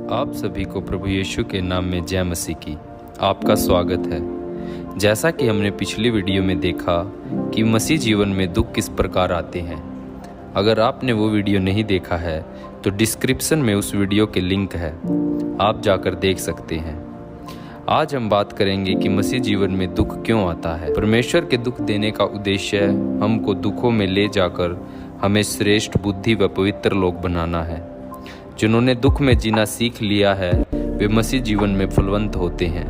आप सभी को प्रभु यीशु के नाम में जय मसीह की आपका स्वागत है। जैसा कि हमने पिछली वीडियो में देखा कि मसीह जीवन में दुख किस प्रकार आते हैं। अगर आपने वो वीडियो नहीं देखा है तो डिस्क्रिप्शन में उस वीडियो के लिंक है, आप जाकर देख सकते हैं। आज हम बात करेंगे कि मसीह जीवन में दुख क्यों आता है। परमेश्वर के दुख देने का उद्देश्य हमको दुखों में ले जाकर हमें श्रेष्ठ बुद्धि व पवित्र लोग बनाना है। जिन्होंने दुख में जीना सीख लिया है वे मसीह जीवन में फलवंत होते हैं।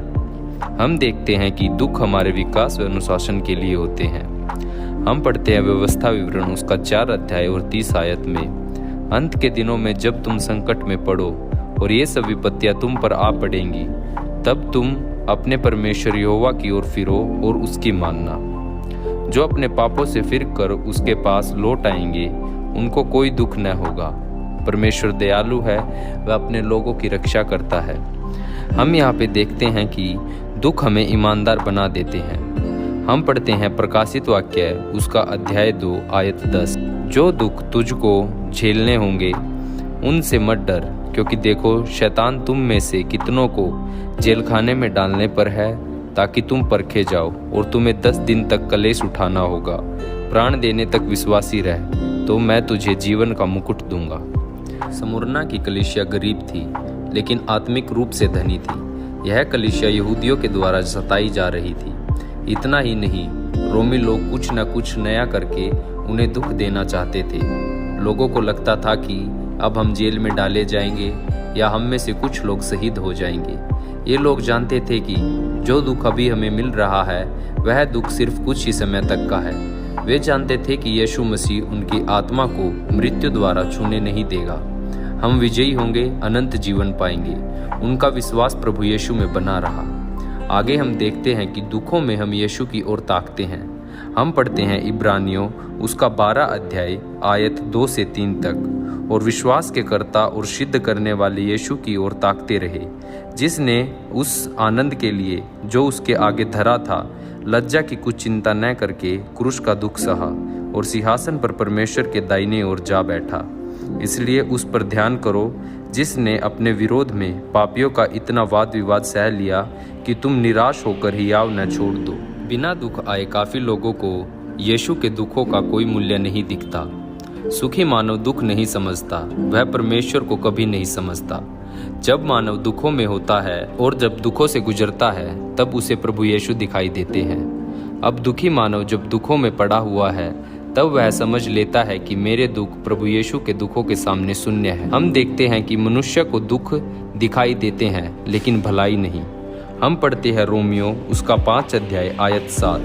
हम देखते हैं कि दुख हमारे विकास व अनुशासन के लिए होते हैं। हम पढ़ते हैं व्यवस्था विवरण उसका 4 अध्याय और 30 आयत में, अंत के दिनों में जब तुम संकट में पड़ो और ये सब विपत्तियां तुम पर आ पड़ेंगी, तब तुम अपने परमेश्वर यहोवा की ओर फिरो और उसकी मानना। जो अपने पापों से फिर कर उसके पास लौट आएंगे उनको कोई दुख न होगा। परमेश्वर दयालु है, वह अपने लोगों की रक्षा करता है। हम यहाँ पे देखते हैं कि दुख हमें ईमानदार बना देते हैं। हम पढ़ते हैं प्रकाशित वाक्य उसका अध्याय 2 आयत 10, जो दुख तुझको झेलने होंगे उनसे मत डर, क्योंकि देखो शैतान तुम में से कितनों को जेल खाने में डालने पर है, ताकि तुम परखे जाओ और तुम्हें 10 दिन तक कलेश उठाना होगा। प्राण देने तक विश्वासी रह तो मैं तुझे जीवन का मुकुट दूंगा। स्मुरना की कलीसिया गरीब थी लेकिन आत्मिक रूप से धनी थी। यह कलीसिया यहूदियों के द्वारा सताई जा रही थी। इतना ही नहीं, रोमी लोग कुछ न कुछ नया करके उन्हें दुख देना चाहते थे। लोगों को लगता था कि अब हम जेल में डाले जाएंगे या हम में से कुछ लोग शहीद हो जाएंगे। ये लोग जानते थे कि जो दुख अभी हमें मिल रहा है वह दुख सिर्फ कुछ ही समय तक का है। वे जानते थे कि यीशु मसीह उनकी आत्मा को मृत्यु द्वारा छूने नहीं देगा। हम विजयी होंगे, अनंत जीवन पाएंगे। उनका विश्वास प्रभु यीशु में बना रहा। आगे हम देखते हैं कि दुखों में हम यीशु की ओर ताकते हैं। हम पढ़ते हैं इब्रानियों उसका 12 अध्याय आयत 2 से 3 तक, और विश्वास के कर्ता और सिद्ध करने वाले यीशु की ओर ताकते रहे, जिसने उस आनंद के लिए जो उसके आगे धरा था लज्जा की कुछ चिंता न करके क्रूस का दुख सहा और सिंहासन पर परमेश्वर के दाहिने ओर जा बैठा। इसलिए उस पर ध्यान करो जिसने अपने विरोध में पापियों का इतना वाद विवाद सह लिया कि तुम निराश होकर हियाव न छोड़ दो। बिना दुख आए काफी लोगों को यीशु के दुखों का कोई मूल्य नहीं दिखता। सुखी मानव दुख नहीं समझता, वह परमेश्वर को कभी नहीं समझता। जब मानव दुखों में होता है और जब दुखों से गुजरता है तब उसे प्रभु यीशु दिखाई देते हैं। अब दुखी मानव जब दुखों में पड़ा हुआ है तब वह समझ लेता है कि मेरे दुख प्रभु यीशु के दुखों के सामने शून्य है। हम देखते हैं कि मनुष्य को दुख दिखाई देते हैं लेकिन भलाई नहीं। हम पढ़ते हैं रोमियो उसका 5 अध्याय आयत 7,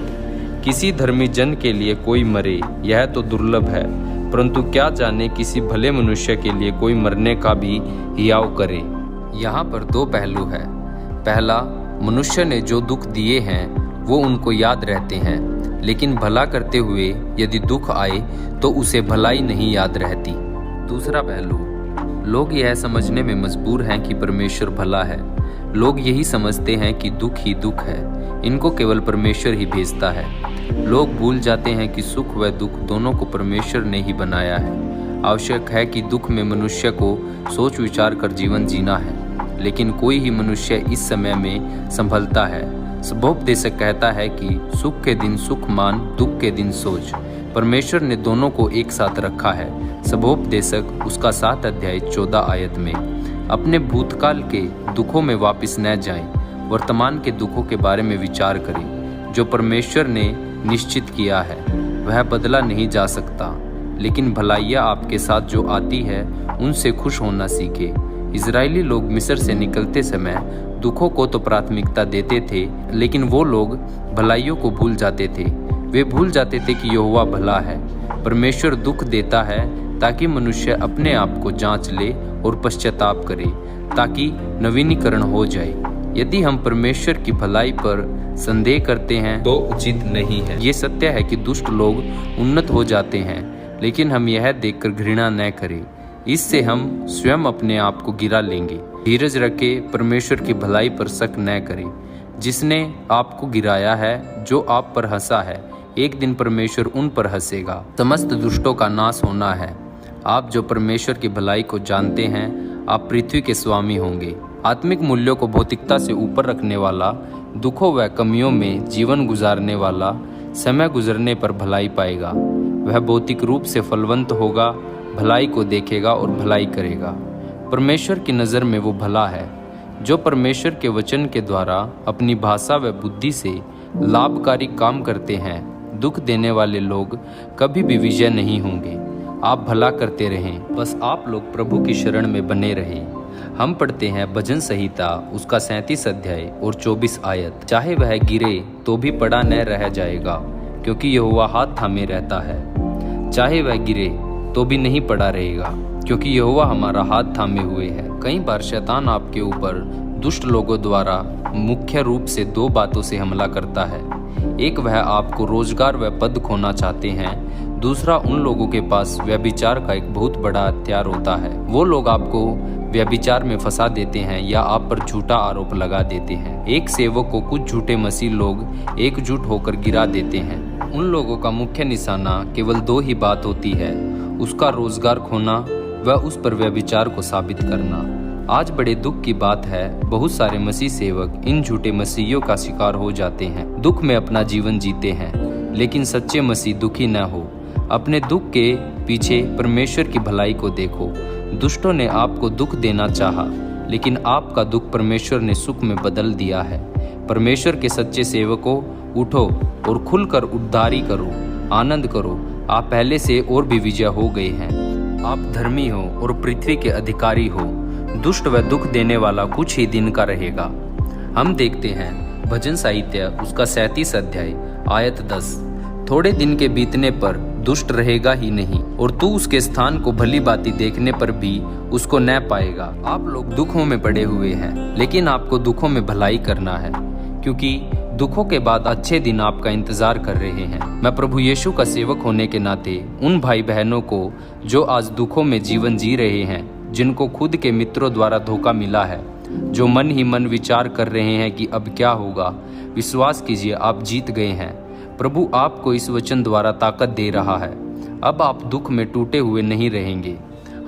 किसी धर्मी जन के लिए कोई मरे यह तो दुर्लभ है, परंतु क्या जाने किसी भले मनुष्य के लिए कोई मरने का भी हियाव करे। यहाँ पर 2 पहलू है। पहला, मनुष्य ने जो दुख दिए हैं वो उनको याद रहते हैं, लेकिन भला करते हुए यदि दुख आए तो उसे भलाई नहीं याद रहती। दूसरा पहलू, लोग यह समझने में मजबूर हैं कि परमेश्वर भला है। लोग यही समझते हैं कि दुख ही दुख है, इनको केवल परमेश्वर ही भेजता है। लोग भूल जाते हैं कि सुख व दुख दोनों को परमेश्वर ने ही बनाया है। आवश्यक है कि दुख में मनुष्य को सोच विचार कर जीवन जीना है, लेकिन कोई ही मनुष्य इस समय में संभलता है। सबोपदेशक कहता है कि सुख के दिन सुख मान, दुख के दिन सोच। परमेश्वर ने दोनों को एक साथ रखा है। सबोपदेशक उसका 7 अध्याय 14 आयत में। अपने भूतकाल के दुखों में वापस न जाएं, वर्तमान के दुखों के बारे में विचार करें। जो परमेश्वर ने निश्चित किया है वह बदला नहीं जा सकता, लेकिन भलाइयाँ आपके साथ जो आती है उनसे खुश होना सीखे। इजरायली लोग मिस्र से निकलते समय दुखों को तो प्राथमिकता देते थे, लेकिन वो लोग भलाइयों को भूल जाते थे। वे भूल जाते थे कि यहोवा भला है। परमेश्वर दुख देता है ताकि मनुष्य अपने आप को जांच ले और पश्चाताप करे, ताकि नवीनीकरण हो जाए। यदि हम परमेश्वर की भलाई पर संदेह करते हैं तो उचित नहीं है। ये सत्य है कि दुष्ट लोग उन्नत हो जाते हैं, लेकिन हम यह देखकर घृणा न करें। इससे हम स्वयं अपने आप को गिरा लेंगे। धीरज रखे, परमेश्वर की भलाई पर शक न करें। जिसने आपको गिराया है, जो आप पर हंसा है, एक दिन परमेश्वर उन पर हंसेगा। समस्त दुष्टों का नाश होना है। आप जो परमेश्वर की भलाई को जानते हैं, आप पृथ्वी के स्वामी होंगे। आत्मिक मूल्यों को भौतिकता से ऊपर रखने वाला, दुखों व कमियों में जीवन गुजारने वाला समय गुजरने पर भलाई पाएगा। वह भौतिक रूप से फलवंत होगा, भलाई को देखेगा और भलाई करेगा। परमेश्वर की नज़र में वो भला है। जो परमेश्वर के वचन के द्वारा अपनी भाषा व बुद्धि से लाभकारी काम करते हैं। दुख देने वाले लोग कभी भी विजय नहीं होंगे। आप भला करते रहें, बस आप लोग प्रभु की शरण में बने रहें। हम पढ़ते हैं भजन संहिता उसका 37 अध्याय और 24 आयत। चाहे वह गिरे तो भी पड़ा न रह जाएगा, क्योंकि यहोवा हाथ थामे रहता है। चाहे वह गिरे तो भी नहीं पड़ा रहेगा, क्योंकि यहोवा हमारा हाथ थामे हुए है। कई बार शैतान आपके ऊपर दुष्ट लोगों द्वारा मुख्य रूप से 2 बातों से हमला करता है। एक, वह आपको रोजगार व पद खोना चाहते हैं। दूसरा, उन लोगों के पास व्यभिचार का एक बहुत बड़ा हथियार होता है। वो लोग आपको व्यभिचार में फंसा देते हैं या आप पर झूठा आरोप लगा देते हैं। एक सेवक को कुछ झूठे मसीह लोग एकजुट होकर गिरा देते हैं। उन लोगों का मुख्य निशाना केवल 2 ही बात होती है, उसका रोजगार खोना व उस पर व्यभिचार को साबित करना। आज बड़े दुख की बात है, बहुत सारे मसीह सेवक इन झूठे मसीहियों का शिकार हो जाते हैं। दुख में अपना जीवन जीते हैं, लेकिन सच्चे मसीह दुखी न हो। अपने दुख के पीछे परमेश्वर की भलाई को देखो। दुष्टों ने आपको दुख देना चाहा, लेकिन आपका दुख परमेश्वर ने सुख में बदल दिया है। परमेश्वर के सच्चे सेवकों, उठो और खुलकर उद्धारी करो, आनंद करो। आप पहले से और भी विजय हो गए हैं। आप धर्मी हो और पृथ्वी के अधिकारी हो। दुष्ट व दुख देने वाला कुछ ही दिन का रहेगा। हम देखते हैं भजन साहित्य उसका 37 अध्याय आयत 10। थोड़े दिन के बीतने पर दुष्ट रहेगा ही नहीं, और तू उसके स्थान को भली बाती देखने पर भी उसको न पाएगा। आप लोग दुखों में पड़े हुए हैं, लेकिन आपको दुखों में भलाई करना है, क्योंकि दुखों के बाद अच्छे दिन आपका इंतजार कर रहे हैं। मैं प्रभु यीशु का सेवक होने के नाते उन भाई बहनों को जो आज दुखों में जीवन जी रहे हैं, जिनको खुद के मित्रों द्वारा धोखा मिला है, जो मन ही मन विचार कर रहे हैं कि अब क्या होगा, विश्वास कीजिए आप जीत गए हैं। प्रभु आपको इस वचन द्वारा ताकत दे रहा है। अब आप दुख में टूटे हुए नहीं रहेंगे।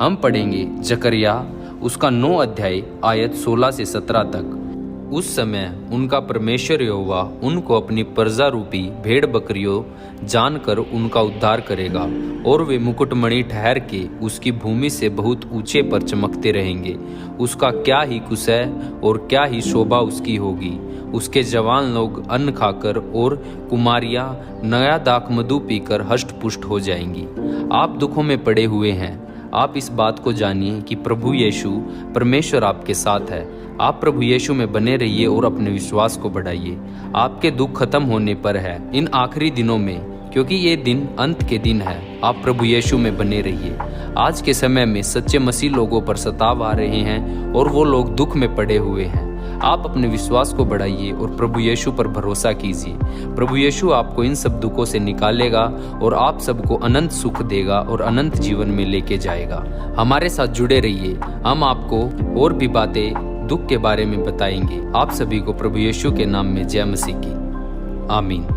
हम पढ़ेंगे जकरिया उसका 9 अध्याय आयत 16 से 17 तक। उस समय उनका परमेश्वर यहोवा उनको अपनी प्रजा रूपी भेड़ बकरियों जानकर उनका उद्धार करेगा, और वे मुकुटमणि ठहर के उसकी भूमि से बहुत ऊंचे पर चमकते रहेंगे। उसका क्या ही कुश है और क्या ही शोभा उसकी होगी। उसके जवान लोग अन्न खाकर और कुमारियां नया दाखमधु पीकर हष्ट पुष्ट हो जाएंगी। आप दुखों में पड़े हुए हैं। आप इस बात को जानिए कि प्रभु यीशु परमेश्वर आपके साथ है। आप प्रभु यीशु में बने रहिए और अपने विश्वास को बढ़ाइए। आपके दुख खत्म होने पर है इन आखिरी दिनों में, क्योंकि ये दिन अंत के दिन है। आप प्रभु यीशु में बने रहिए। आज के समय में सच्चे मसीह लोगों पर सताव आ रहे हैं और वो लोग दुख में पड़े हुए हैं। आप अपने विश्वास को बढ़ाइए और प्रभु यीशु पर भरोसा कीजिए। प्रभु यीशु आपको इन सब दुखों से निकालेगा और आप सबको अनंत सुख देगा और अनंत जीवन में लेके जाएगा। हमारे साथ जुड़े रहिए। हम आपको और भी बातें दुख के बारे में बताएंगे। आप सभी को प्रभु यीशु के नाम में जय मसीह की। आमीन।